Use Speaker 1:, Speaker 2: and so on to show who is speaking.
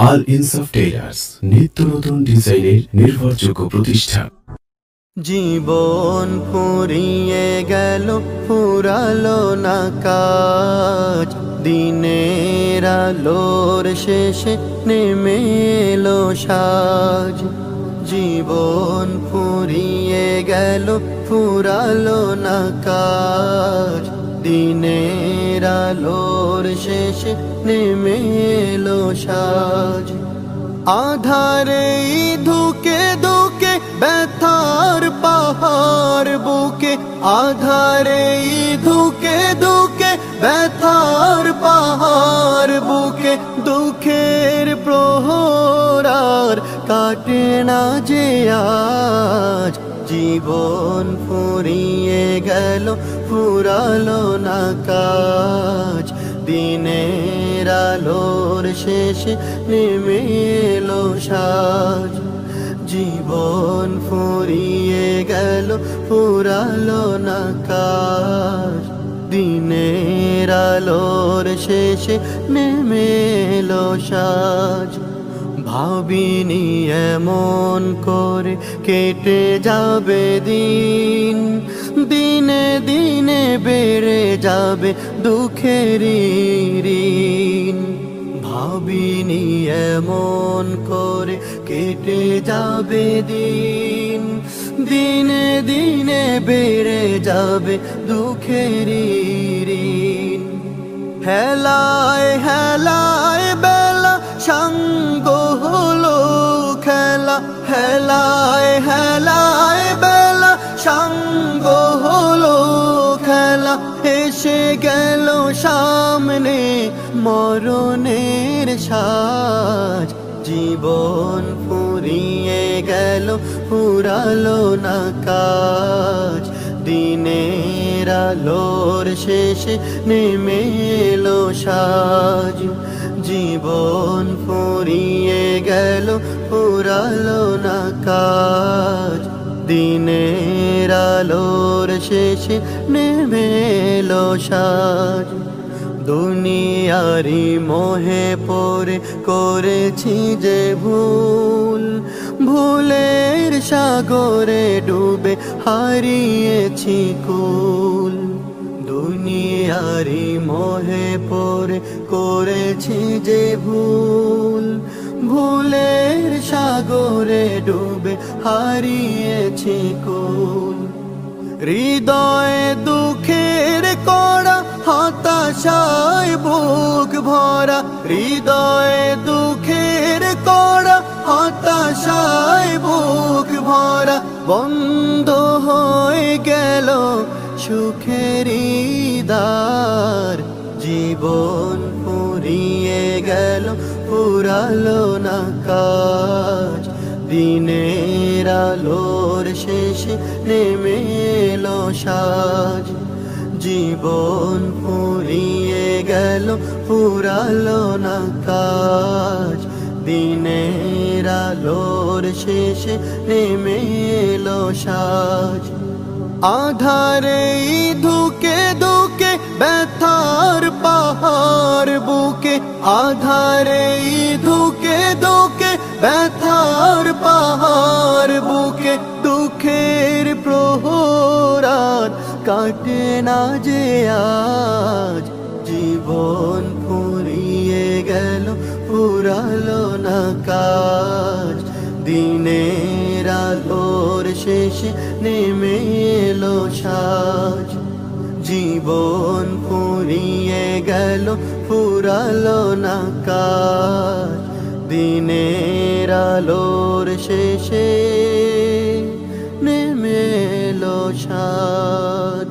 Speaker 1: আল ইনসাফ টেইলার্স, নিত্য নতুন ডিজাইনের নির্ভরযোগ্য প্রতিষ্ঠান।
Speaker 2: জীবন ফুরিয়ে গেল, ফুরালো না কাজ, দিনের আলোর শেষে নেমে এলো সাজ। জীবন ফুরিয়ে গেল, ফুরালো না কাজ, দিনের আলোর শেষে নেমে এলো সাজ। আধারে ধুকে ধুকে ব্যথার পাহাড় বুকে, আধারে ধুকে ধুকে ব্যথার পাহাড় বুকে, দুঃখের প্রহরার কাটে না যে আজ। জীবন ফুরিয়ে গেল, ফুরালো না কাজ, দিনের আলোর শেষে নেমে এলো সাজ। জীবন ফুরিয়ে গেল, ফুরালো না কাজ, দিনের আলোর শেষে নেমে এলো সাজ। ভাবিনি এমন করে কেটে যাবে দিন, দিনে দিনে বেড়ে যাবে দুঃখের ঋণ। ভাবিনি এমন করে কেটে যাবে দিন, দিনে দিনে বেড়ে যাবে দুঃখের ঋণ। হেলায় হেলায় বেলা সঙ্গ হলো খেলা, হেলায় হেলায় বেলা সঙ্গ হলো খেলা। এসে গেল সামনে মরণের সাজ। জীবন ফুরিয়ে গেল, ফুরালো না কাজ, দিনের আলোর শেষে নেমে এলো সাজ। জীবন ফুরিয়ে গেল, ফুরালো না কাজ, দিনের আলোর শেষে নেমে এলো সাজ। দুনিয়ারি মোহে পড়ে করেছি যে ভুল, ভুলের সাগরে ডুবে হারিয়েছি কুল। দুনিয়ারি মোহে পড়ে করেছি যে ভুল, ভুলের সাগরে ডুবে হারিয়েছি কুল। হৃদয়ে দুঃখের কড়া, হতাশায় বুক ভরা, হৃদয়ে দুঃখের কড়া, হতাশায় বুক ভরা। বন্ধ হয়ে গেল সুখের দ্বার। জীবন ফুরিয়ে গেল, ফুরালো না কাজ, দিনের আলোর শেষে নেমে এলো সাজ। জীবন ফুরিয়ে গেল, ফুরালো না কাজ, দিনের আলোর শেষে নেমে এলো সাজ। আধারে ধুকে ধুকে ব্যথার পাহাড় বুকে, আধারে ধুকে ধুকে ব্যথার পাহাড় বুকে, দুঃখের প্রহরার কাটে না যে আজ। জীবন ফুরিয়ে গেল, ফুরালো না কাজ, দিনের আলোর শেষে নেমে এলো সাজ। জীবন ফুরিয়ে গেল, ফুরালো না কাজ, দিনের আলোর শেষে নেমে এলো সাজ।